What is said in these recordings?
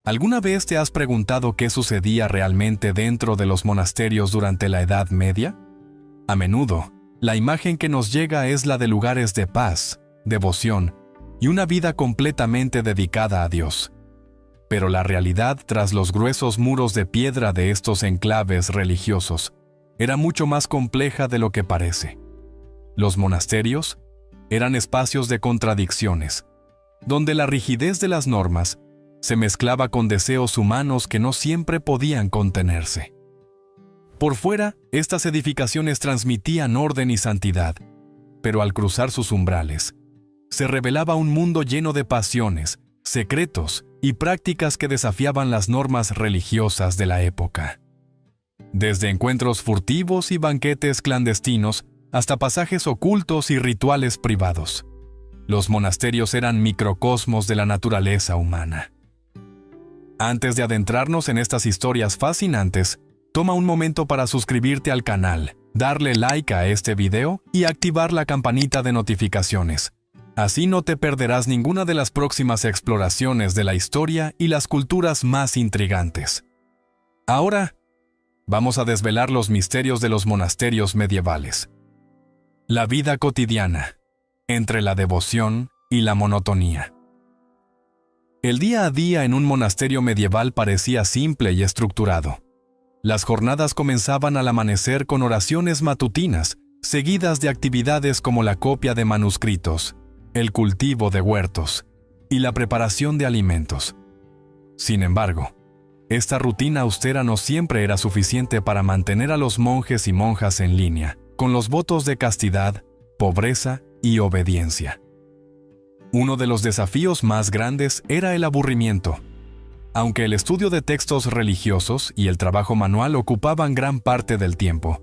¿Alguna vez te has preguntado qué sucedía realmente dentro de los monasterios durante la Edad Media? A menudo, la imagen que nos llega es la de lugares de paz, devoción y una vida completamente dedicada a Dios. Pero la realidad tras los gruesos muros de piedra de estos enclaves religiosos era mucho más compleja de lo que parece. Los monasterios eran espacios de contradicciones, donde la rigidez de las normas se mezclaba con deseos humanos que no siempre podían contenerse. Por fuera, estas edificaciones transmitían orden y santidad, pero al cruzar sus umbrales, se revelaba un mundo lleno de pasiones, secretos y prácticas que desafiaban las normas religiosas de la época. Desde encuentros furtivos y banquetes clandestinos hasta pasajes ocultos y rituales privados, los monasterios eran microcosmos de la naturaleza humana. Antes de adentrarnos en estas historias fascinantes, toma un momento para suscribirte al canal, darle like a este video y activar la campanita de notificaciones. Así no te perderás ninguna de las próximas exploraciones de la historia y las culturas más intrigantes. Ahora, vamos a desvelar los misterios de los monasterios medievales. La vida cotidiana, entre la devoción y la monotonía. El día a día en un monasterio medieval parecía simple y estructurado. Las jornadas comenzaban al amanecer con oraciones matutinas, seguidas de actividades como la copia de manuscritos, el cultivo de huertos y la preparación de alimentos. Sin embargo, esta rutina austera no siempre era suficiente para mantener a los monjes y monjas en línea, con los votos de castidad, pobreza y obediencia. Uno de los desafíos más grandes era el aburrimiento. Aunque el estudio de textos religiosos y el trabajo manual ocupaban gran parte del tiempo,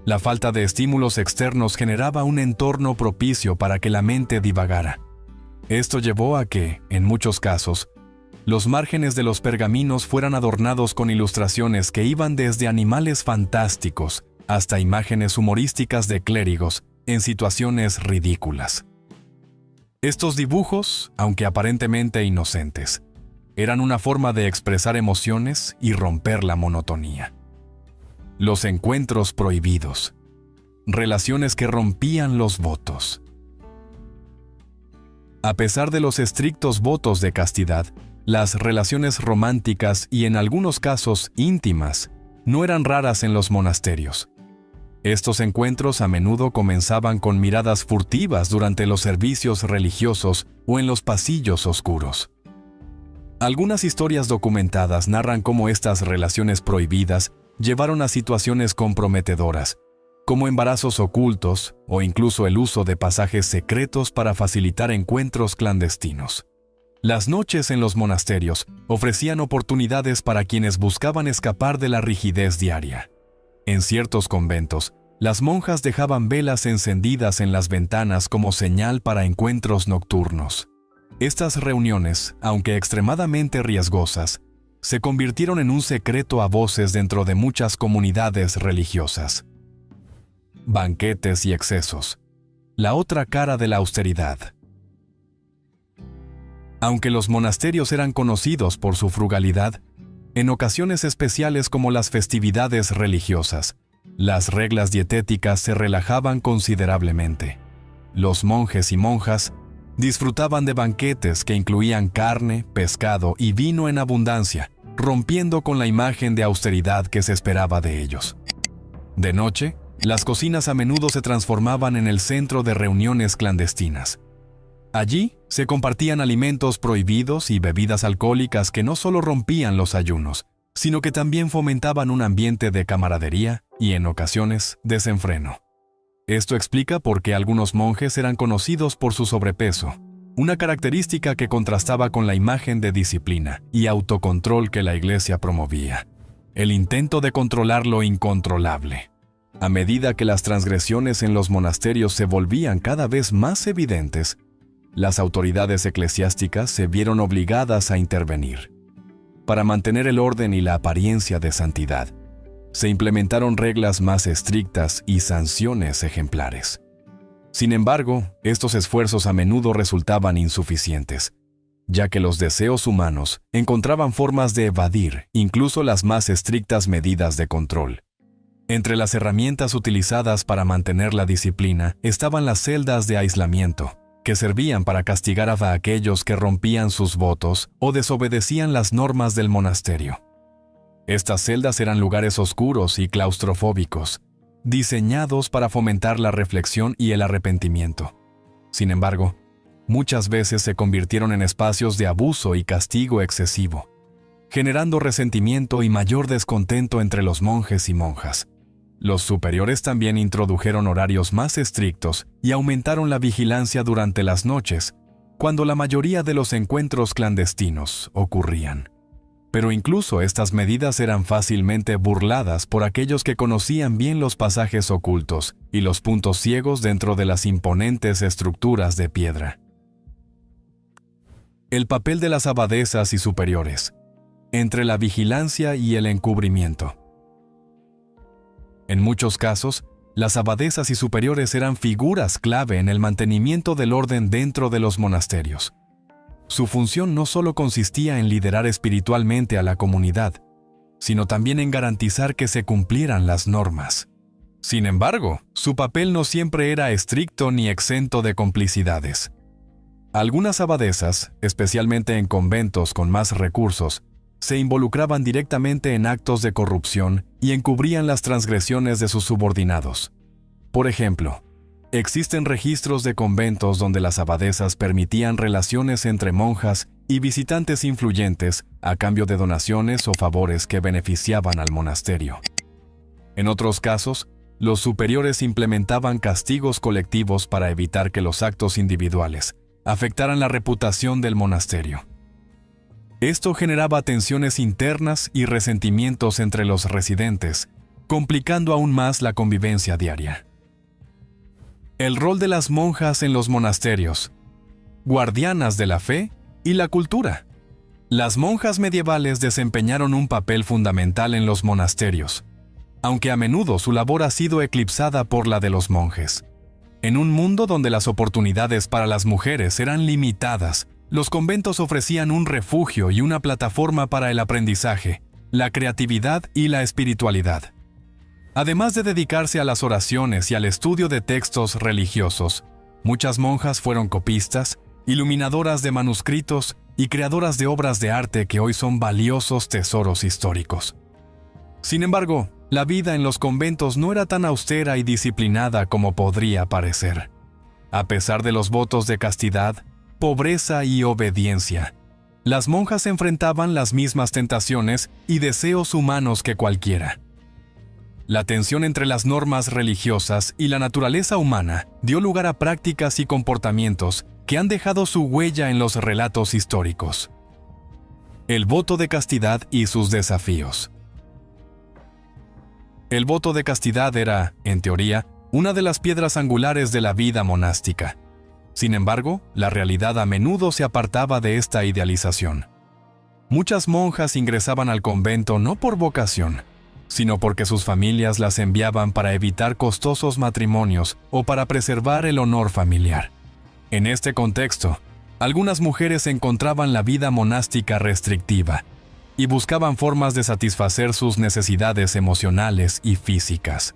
la falta de estímulos externos generaba un entorno propicio para que la mente divagara. Esto llevó a que, en muchos casos, los márgenes de los pergaminos fueran adornados con ilustraciones que iban desde animales fantásticos hasta imágenes humorísticas de clérigos en situaciones ridículas. Estos dibujos, aunque aparentemente inocentes, eran una forma de expresar emociones y romper la monotonía. Los encuentros prohibidos, relaciones que rompían los votos. A pesar de los estrictos votos de castidad, las relaciones románticas y en algunos casos íntimas no eran raras en los monasterios. Estos encuentros a menudo comenzaban con miradas furtivas durante los servicios religiosos o en los pasillos oscuros. Algunas historias documentadas narran cómo estas relaciones prohibidas llevaron a situaciones comprometedoras, como embarazos ocultos o incluso el uso de pasajes secretos para facilitar encuentros clandestinos. Las noches en los monasterios ofrecían oportunidades para quienes buscaban escapar de la rigidez diaria. En ciertos conventos, las monjas dejaban velas encendidas en las ventanas como señal para encuentros nocturnos. Estas reuniones, aunque extremadamente riesgosas, se convirtieron en un secreto a voces dentro de muchas comunidades religiosas. Banquetes y excesos. La otra cara de la austeridad. Aunque los monasterios eran conocidos por su frugalidad, en ocasiones especiales como las festividades religiosas, las reglas dietéticas se relajaban considerablemente. Los monjes y monjas disfrutaban de banquetes que incluían carne, pescado y vino en abundancia, rompiendo con la imagen de austeridad que se esperaba de ellos. De noche, las cocinas a menudo se transformaban en el centro de reuniones clandestinas. Allí se compartían alimentos prohibidos y bebidas alcohólicas que no solo rompían los ayunos, sino que también fomentaban un ambiente de camaradería y, en ocasiones, desenfreno. Esto explica por qué algunos monjes eran conocidos por su sobrepeso, una característica que contrastaba con la imagen de disciplina y autocontrol que la Iglesia promovía. El intento de controlar lo incontrolable. A medida que las transgresiones en los monasterios se volvían cada vez más evidentes, las autoridades eclesiásticas se vieron obligadas a intervenir. Para mantener el orden y la apariencia de santidad, se implementaron reglas más estrictas y sanciones ejemplares. Sin embargo, estos esfuerzos a menudo resultaban insuficientes, ya que los deseos humanos encontraban formas de evadir incluso las más estrictas medidas de control. Entre las herramientas utilizadas para mantener la disciplina estaban las celdas de aislamiento, que servían para castigar a aquellos que rompían sus votos o desobedecían las normas del monasterio. Estas celdas eran lugares oscuros y claustrofóbicos, diseñados para fomentar la reflexión y el arrepentimiento. Sin embargo, muchas veces se convirtieron en espacios de abuso y castigo excesivo, generando resentimiento y mayor descontento entre los monjes y monjas. Los superiores también introdujeron horarios más estrictos y aumentaron la vigilancia durante las noches, cuando la mayoría de los encuentros clandestinos ocurrían. Pero incluso estas medidas eran fácilmente burladas por aquellos que conocían bien los pasajes ocultos y los puntos ciegos dentro de las imponentes estructuras de piedra. El papel de las abadesas y superiores, entre la vigilancia y el encubrimiento. En muchos casos, las abadesas y superiores eran figuras clave en el mantenimiento del orden dentro de los monasterios. Su función no solo consistía en liderar espiritualmente a la comunidad, sino también en garantizar que se cumplieran las normas. Sin embargo, su papel no siempre era estricto ni exento de complicidades. Algunas abadesas, especialmente en conventos con más recursos, se involucraban directamente en actos de corrupción y encubrían las transgresiones de sus subordinados. Por ejemplo, existen registros de conventos donde las abadesas permitían relaciones entre monjas y visitantes influyentes a cambio de donaciones o favores que beneficiaban al monasterio. En otros casos, los superiores implementaban castigos colectivos para evitar que los actos individuales afectaran la reputación del monasterio. Esto generaba tensiones internas y resentimientos entre los residentes, complicando aún más la convivencia diaria. El rol de las monjas en los monasterios, guardianas de la fe y la cultura. Las monjas medievales desempeñaron un papel fundamental en los monasterios, aunque a menudo su labor ha sido eclipsada por la de los monjes. En un mundo donde las oportunidades para las mujeres eran limitadas, los conventos ofrecían un refugio y una plataforma para el aprendizaje, la creatividad y la espiritualidad. Además de dedicarse a las oraciones y al estudio de textos religiosos, muchas monjas fueron copistas, iluminadoras de manuscritos y creadoras de obras de arte que hoy son valiosos tesoros históricos. Sin embargo, la vida en los conventos no era tan austera y disciplinada como podría parecer. A pesar de los votos de castidad, pobreza y obediencia, las monjas enfrentaban las mismas tentaciones y deseos humanos que cualquiera. La tensión entre las normas religiosas y la naturaleza humana dio lugar a prácticas y comportamientos que han dejado su huella en los relatos históricos. El voto de castidad y sus desafíos. El voto de castidad era, en teoría, una de las piedras angulares de la vida monástica. Sin embargo, la realidad a menudo se apartaba de esta idealización. Muchas monjas ingresaban al convento no por vocación, sino porque sus familias las enviaban para evitar costosos matrimonios o para preservar el honor familiar. En este contexto, algunas mujeres encontraban la vida monástica restrictiva y buscaban formas de satisfacer sus necesidades emocionales y físicas.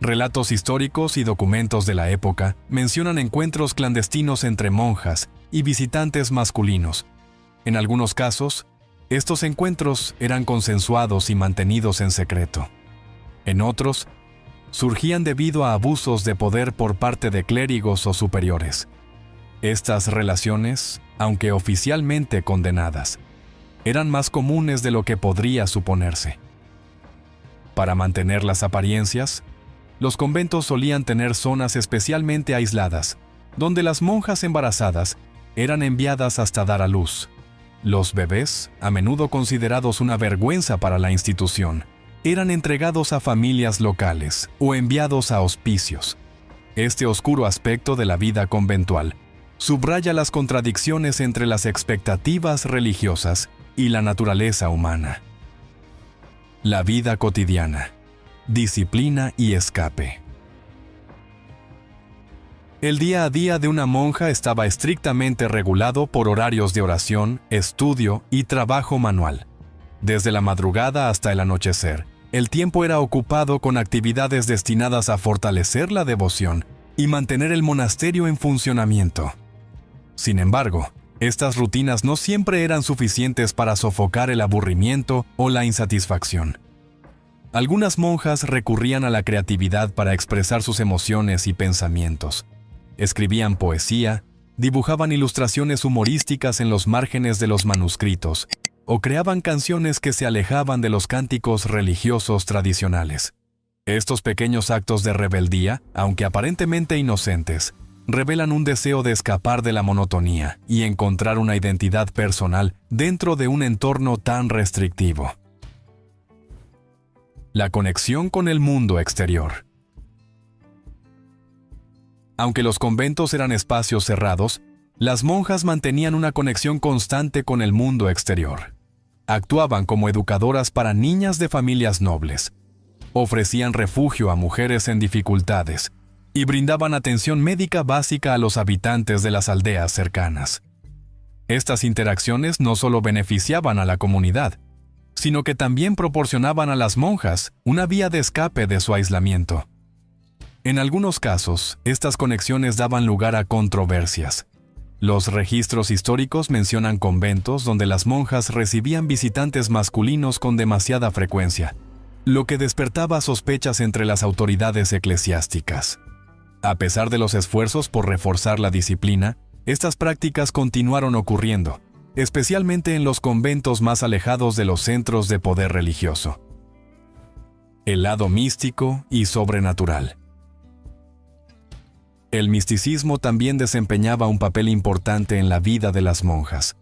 Relatos históricos y documentos de la época mencionan encuentros clandestinos entre monjas y visitantes masculinos. En algunos casos, estos encuentros eran consensuados y mantenidos en secreto. En otros, surgían debido a abusos de poder por parte de clérigos o superiores. Estas relaciones, aunque oficialmente condenadas, eran más comunes de lo que podría suponerse. Para mantener las apariencias, los conventos solían tener zonas especialmente aisladas, donde las monjas embarazadas eran enviadas hasta dar a luz. Los bebés, a menudo considerados una vergüenza para la institución, eran entregados a familias locales o enviados a hospicios. Este oscuro aspecto de la vida conventual subraya las contradicciones entre las expectativas religiosas y la naturaleza humana. La vida cotidiana. Disciplina y escape. El día a día de una monja estaba estrictamente regulado por horarios de oración, estudio y trabajo manual. Desde la madrugada hasta el anochecer, el tiempo era ocupado con actividades destinadas a fortalecer la devoción y mantener el monasterio en funcionamiento. Sin embargo, estas rutinas no siempre eran suficientes para sofocar el aburrimiento o la insatisfacción. Algunas monjas recurrían a la creatividad para expresar sus emociones y pensamientos. Escribían poesía, dibujaban ilustraciones humorísticas en los márgenes de los manuscritos, o creaban canciones que se alejaban de los cánticos religiosos tradicionales. Estos pequeños actos de rebeldía, aunque aparentemente inocentes, revelan un deseo de escapar de la monotonía y encontrar una identidad personal dentro de un entorno tan restrictivo. La conexión con el mundo exterior. Aunque los conventos eran espacios cerrados, las monjas mantenían una conexión constante con el mundo exterior. Actuaban como educadoras para niñas de familias nobles, ofrecían refugio a mujeres en dificultades y brindaban atención médica básica a los habitantes de las aldeas cercanas. Estas interacciones no solo beneficiaban a la comunidad, sino que también proporcionaban a las monjas una vía de escape de su aislamiento. En algunos casos, estas conexiones daban lugar a controversias. Los registros históricos mencionan conventos donde las monjas recibían visitantes masculinos con demasiada frecuencia, lo que despertaba sospechas entre las autoridades eclesiásticas. A pesar de los esfuerzos por reforzar la disciplina, estas prácticas continuaron ocurriendo, especialmente en los conventos más alejados de los centros de poder religioso. El lado místico y sobrenatural. El misticismo también desempeñaba un papel importante en la vida de las monjas.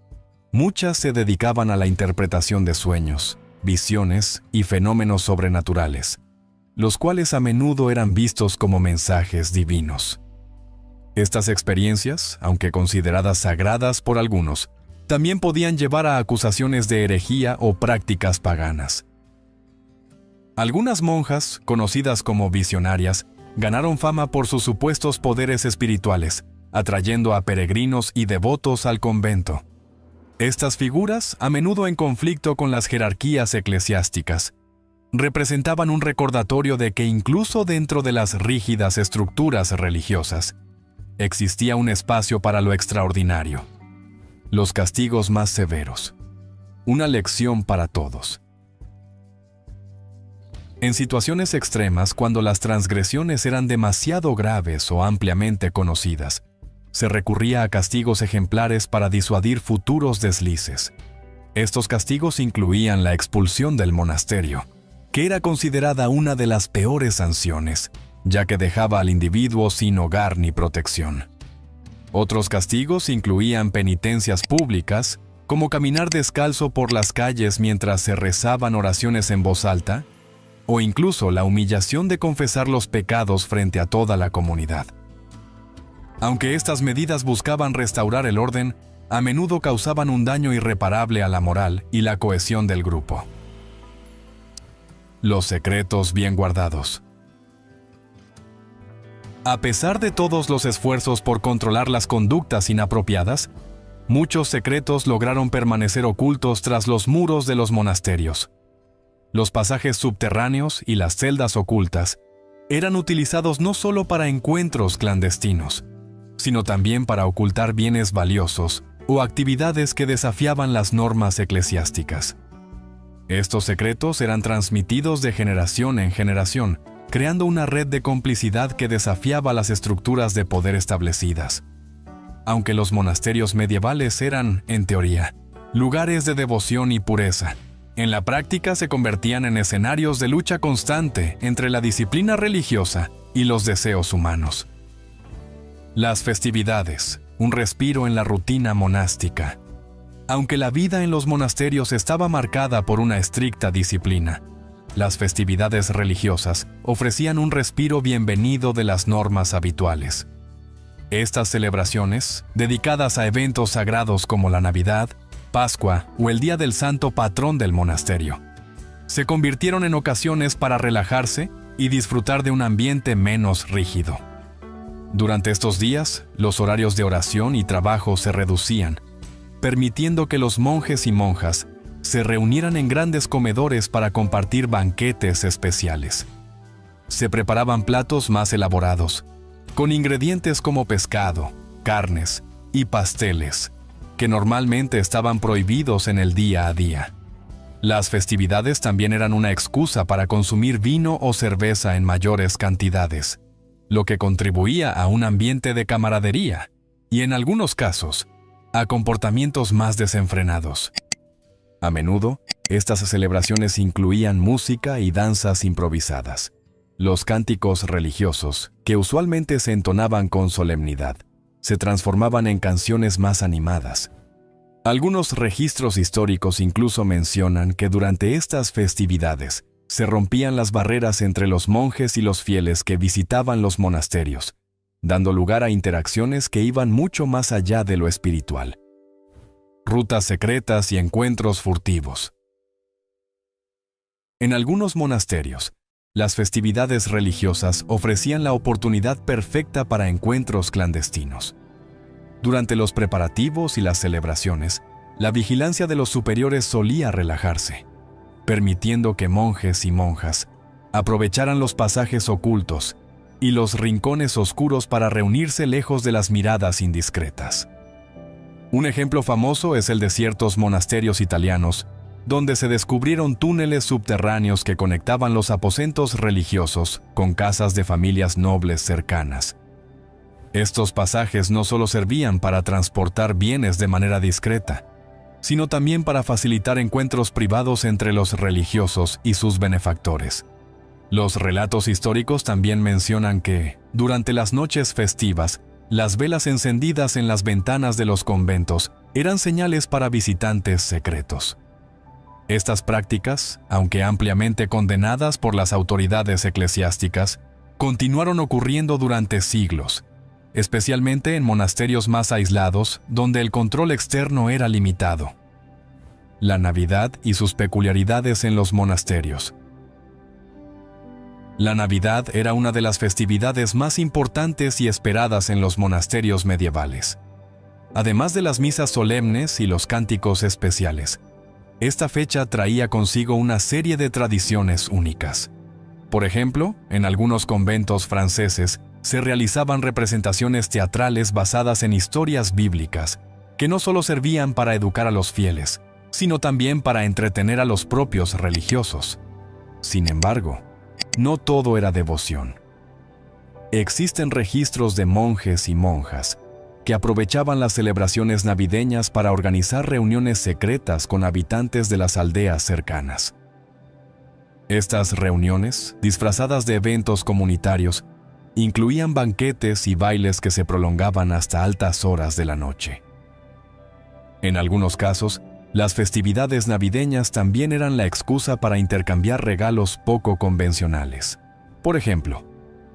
Muchas se dedicaban a la interpretación de sueños, visiones y fenómenos sobrenaturales, los cuales a menudo eran vistos como mensajes divinos. Estas experiencias, aunque consideradas sagradas por algunos, también podían llevar a acusaciones de herejía o prácticas paganas. Algunas monjas, conocidas como visionarias, ganaron fama por sus supuestos poderes espirituales, atrayendo a peregrinos y devotos al convento. Estas figuras, a menudo en conflicto con las jerarquías eclesiásticas, representaban un recordatorio de que incluso dentro de las rígidas estructuras religiosas, existía un espacio para lo extraordinario. Los castigos más severos. Una lección para todos. En situaciones extremas, cuando las transgresiones eran demasiado graves o ampliamente conocidas, se recurría a castigos ejemplares para disuadir futuros deslices. Estos castigos incluían la expulsión del monasterio, que era considerada una de las peores sanciones, ya que dejaba al individuo sin hogar ni protección. Otros castigos incluían penitencias públicas, como caminar descalzo por las calles mientras se rezaban oraciones en voz alta, o incluso la humillación de confesar los pecados frente a toda la comunidad. Aunque estas medidas buscaban restaurar el orden, a menudo causaban un daño irreparable a la moral y la cohesión del grupo. Los secretos bien guardados. A pesar de todos los esfuerzos por controlar las conductas inapropiadas, muchos secretos lograron permanecer ocultos tras los muros de los monasterios. Los pasajes subterráneos y las celdas ocultas eran utilizados no solo para encuentros clandestinos, sino también para ocultar bienes valiosos o actividades que desafiaban las normas eclesiásticas. Estos secretos eran transmitidos de generación en generación, creando una red de complicidad que desafiaba las estructuras de poder establecidas. Aunque los monasterios medievales eran, en teoría, lugares de devoción y pureza, en la práctica se convertían en escenarios de lucha constante entre la disciplina religiosa y los deseos humanos. Las festividades, un respiro en la rutina monástica. Aunque la vida en los monasterios estaba marcada por una estricta disciplina, las festividades religiosas ofrecían un respiro bienvenido de las normas habituales. Estas celebraciones, dedicadas a eventos sagrados como la Navidad, Pascua o el Día del Santo Patrón del monasterio, se convirtieron en ocasiones para relajarse y disfrutar de un ambiente menos rígido. Durante estos días, los horarios de oración y trabajo se reducían, permitiendo que los monjes y monjas se reunieran en grandes comedores para compartir banquetes especiales. Se preparaban platos más elaborados, con ingredientes como pescado, carnes y pasteles, que normalmente estaban prohibidos en el día a día. Las festividades también eran una excusa para consumir vino o cerveza en mayores cantidades, lo que contribuía a un ambiente de camaradería y, en algunos casos, a comportamientos más desenfrenados. A menudo, estas celebraciones incluían música y danzas improvisadas. Los cánticos religiosos, que usualmente se entonaban con solemnidad, se transformaban en canciones más animadas. Algunos registros históricos incluso mencionan que durante estas festividades se rompían las barreras entre los monjes y los fieles que visitaban los monasterios, dando lugar a interacciones que iban mucho más allá de lo espiritual. Rutas secretas y encuentros furtivos. En algunos monasterios, las festividades religiosas ofrecían la oportunidad perfecta para encuentros clandestinos. Durante los preparativos y las celebraciones, la vigilancia de los superiores solía relajarse, permitiendo que monjes y monjas aprovecharan los pasajes ocultos y los rincones oscuros para reunirse lejos de las miradas indiscretas. Un ejemplo famoso es el de ciertos monasterios italianos, donde se descubrieron túneles subterráneos que conectaban los aposentos religiosos con casas de familias nobles cercanas. Estos pasajes no solo servían para transportar bienes de manera discreta, sino también para facilitar encuentros privados entre los religiosos y sus benefactores. Los relatos históricos también mencionan que, durante las noches festivas, las velas encendidas en las ventanas de los conventos eran señales para visitantes secretos. Estas prácticas, aunque ampliamente condenadas por las autoridades eclesiásticas, continuaron ocurriendo durante siglos, especialmente en monasterios más aislados donde el control externo era limitado. La Navidad y sus peculiaridades en los monasterios. La Navidad era una de las festividades más importantes y esperadas en los monasterios medievales. Además de las misas solemnes y los cánticos especiales, esta fecha traía consigo una serie de tradiciones únicas. Por ejemplo, en algunos conventos franceses se realizaban representaciones teatrales basadas en historias bíblicas, que no solo servían para educar a los fieles, sino también para entretener a los propios religiosos. Sin embargo, no todo era devoción. Existen registros de monjes y monjas que aprovechaban las celebraciones navideñas para organizar reuniones secretas con habitantes de las aldeas cercanas. Estas reuniones, disfrazadas de eventos comunitarios, incluían banquetes y bailes que se prolongaban hasta altas horas de la noche. En algunos casos, las festividades navideñas también eran la excusa para intercambiar regalos poco convencionales. Por ejemplo,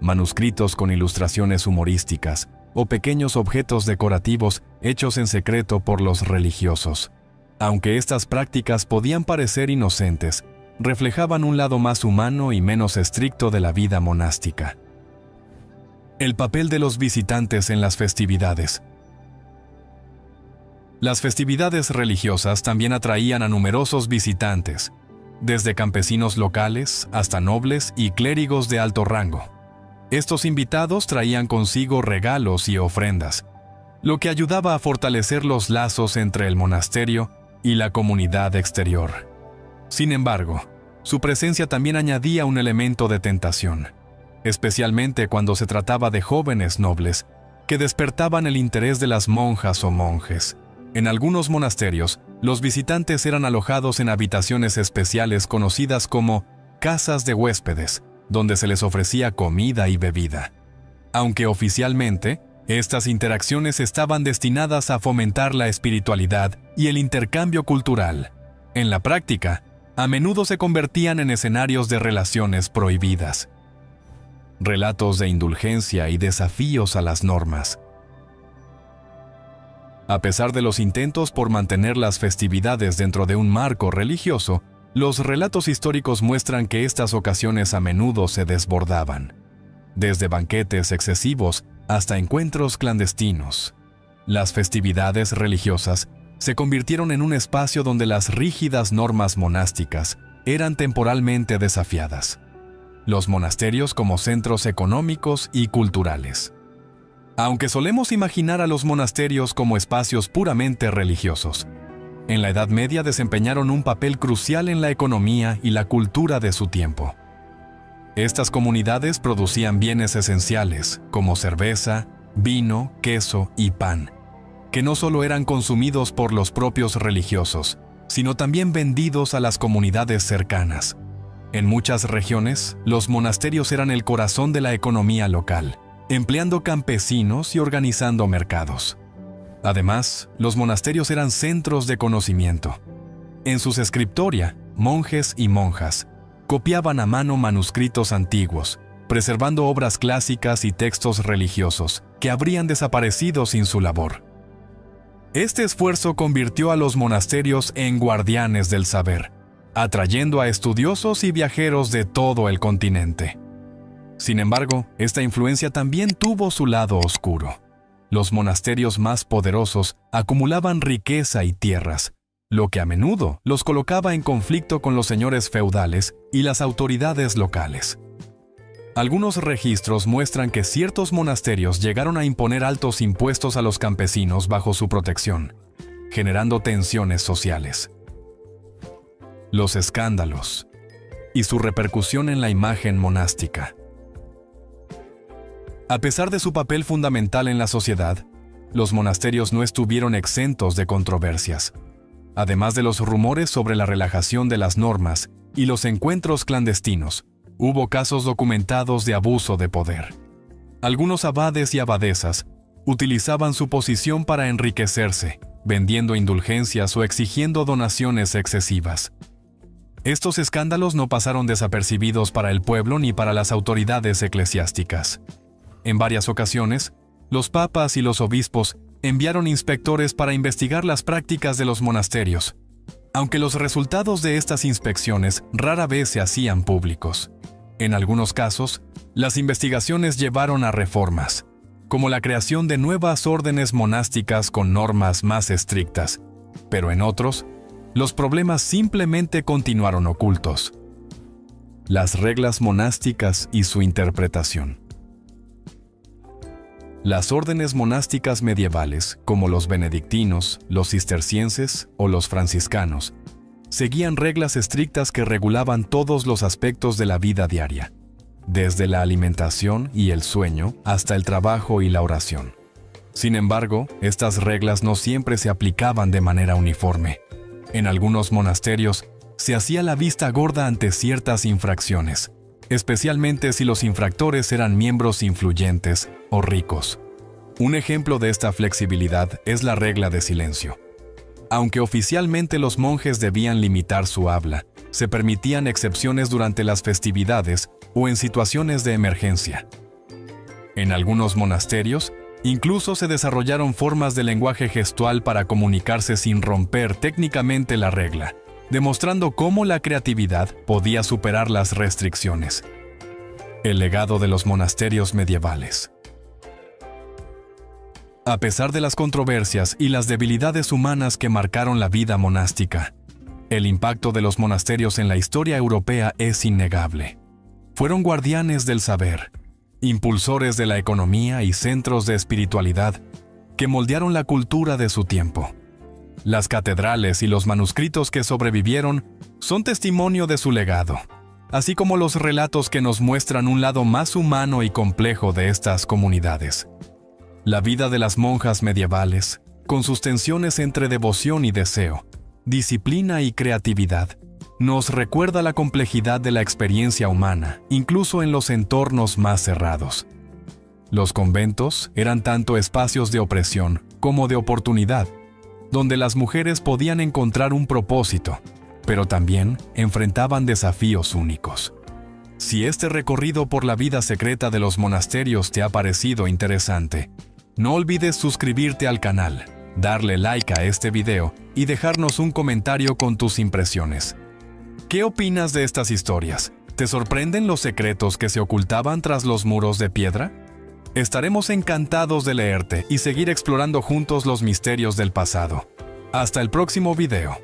manuscritos con ilustraciones humorísticas o pequeños objetos decorativos hechos en secreto por los religiosos. Aunque estas prácticas podían parecer inocentes, reflejaban un lado más humano y menos estricto de la vida monástica. El papel de los visitantes en las festividades. Las festividades religiosas también atraían a numerosos visitantes, desde campesinos locales hasta nobles y clérigos de alto rango. Estos invitados traían consigo regalos y ofrendas, lo que ayudaba a fortalecer los lazos entre el monasterio y la comunidad exterior. Sin embargo, su presencia también añadía un elemento de tentación, especialmente cuando se trataba de jóvenes nobles que despertaban el interés de las monjas o monjes. En algunos monasterios, los visitantes eran alojados en habitaciones especiales conocidas como casas de huéspedes, donde se les ofrecía comida y bebida. Aunque oficialmente, estas interacciones estaban destinadas a fomentar la espiritualidad y el intercambio cultural, en la práctica, a menudo se convertían en escenarios de relaciones prohibidas. Relatos de indulgencia y desafíos a las normas. A pesar de los intentos por mantener las festividades dentro de un marco religioso, los relatos históricos muestran que estas ocasiones a menudo se desbordaban. Desde banquetes excesivos hasta encuentros clandestinos. Las festividades religiosas se convirtieron en un espacio donde las rígidas normas monásticas eran temporalmente desafiadas. Los monasterios como centros económicos y culturales. Aunque solemos imaginar a los monasterios como espacios puramente religiosos, en la Edad Media desempeñaron un papel crucial en la economía y la cultura de su tiempo. Estas comunidades producían bienes esenciales como cerveza, vino, queso y pan, que no solo eran consumidos por los propios religiosos, sino también vendidos a las comunidades cercanas. En muchas regiones, los monasterios eran el corazón de la economía local, empleando campesinos y organizando mercados. Además, los monasterios eran centros de conocimiento. En sus scriptoria, monjes y monjas copiaban a mano manuscritos antiguos, preservando obras clásicas y textos religiosos que habrían desaparecido sin su labor. Este esfuerzo convirtió a los monasterios en guardianes del saber, atrayendo a estudiosos y viajeros de todo el continente. Sin embargo, esta influencia también tuvo su lado oscuro. Los monasterios más poderosos acumulaban riqueza y tierras, lo que a menudo los colocaba en conflicto con los señores feudales y las autoridades locales. Algunos registros muestran que ciertos monasterios llegaron a imponer altos impuestos a los campesinos bajo su protección, generando tensiones sociales. Los escándalos y su repercusión en la imagen monástica. A pesar de su papel fundamental en la sociedad, los monasterios no estuvieron exentos de controversias. Además de los rumores sobre la relajación de las normas y los encuentros clandestinos, hubo casos documentados de abuso de poder. Algunos abades y abadesas utilizaban su posición para enriquecerse, vendiendo indulgencias o exigiendo donaciones excesivas. Estos escándalos no pasaron desapercibidos para el pueblo ni para las autoridades eclesiásticas. En varias ocasiones, los papas y los obispos enviaron inspectores para investigar las prácticas de los monasterios, aunque los resultados de estas inspecciones rara vez se hacían públicos. En algunos casos, las investigaciones llevaron a reformas, como la creación de nuevas órdenes monásticas con normas más estrictas, pero en otros, los problemas simplemente continuaron ocultos. Las reglas monásticas y su interpretación. Las órdenes monásticas medievales, como los benedictinos, los cistercienses o los franciscanos, seguían reglas estrictas que regulaban todos los aspectos de la vida diaria, desde la alimentación y el sueño hasta el trabajo y la oración. Sin embargo, estas reglas no siempre se aplicaban de manera uniforme. En algunos monasterios, se hacía la vista gorda ante ciertas infracciones, especialmente si los infractores eran miembros influyentes o ricos. Un ejemplo de esta flexibilidad es la regla de silencio. Aunque oficialmente los monjes debían limitar su habla, se permitían excepciones durante las festividades o en situaciones de emergencia. En algunos monasterios, incluso se desarrollaron formas de lenguaje gestual para comunicarse sin romper técnicamente la regla, demostrando cómo la creatividad podía superar las restricciones. El legado de los monasterios medievales. A pesar de las controversias y las debilidades humanas que marcaron la vida monástica, el impacto de los monasterios en la historia europea es innegable. Fueron guardianes del saber, impulsores de la economía y centros de espiritualidad que moldearon la cultura de su tiempo. Las catedrales y los manuscritos que sobrevivieron son testimonio de su legado, así como los relatos que nos muestran un lado más humano y complejo de estas comunidades. La vida de las monjas medievales, con sus tensiones entre devoción y deseo, disciplina y creatividad, nos recuerda la complejidad de la experiencia humana, incluso en los entornos más cerrados. Los conventos eran tanto espacios de opresión como de oportunidad, donde las mujeres podían encontrar un propósito, pero también enfrentaban desafíos únicos. Si este recorrido por la vida secreta de los monasterios te ha parecido interesante, no olvides suscribirte al canal, darle like a este video y dejarnos un comentario con tus impresiones. ¿Qué opinas de estas historias? ¿Te sorprenden los secretos que se ocultaban tras los muros de piedra? Estaremos encantados de leerte y seguir explorando juntos los misterios del pasado. Hasta el próximo video.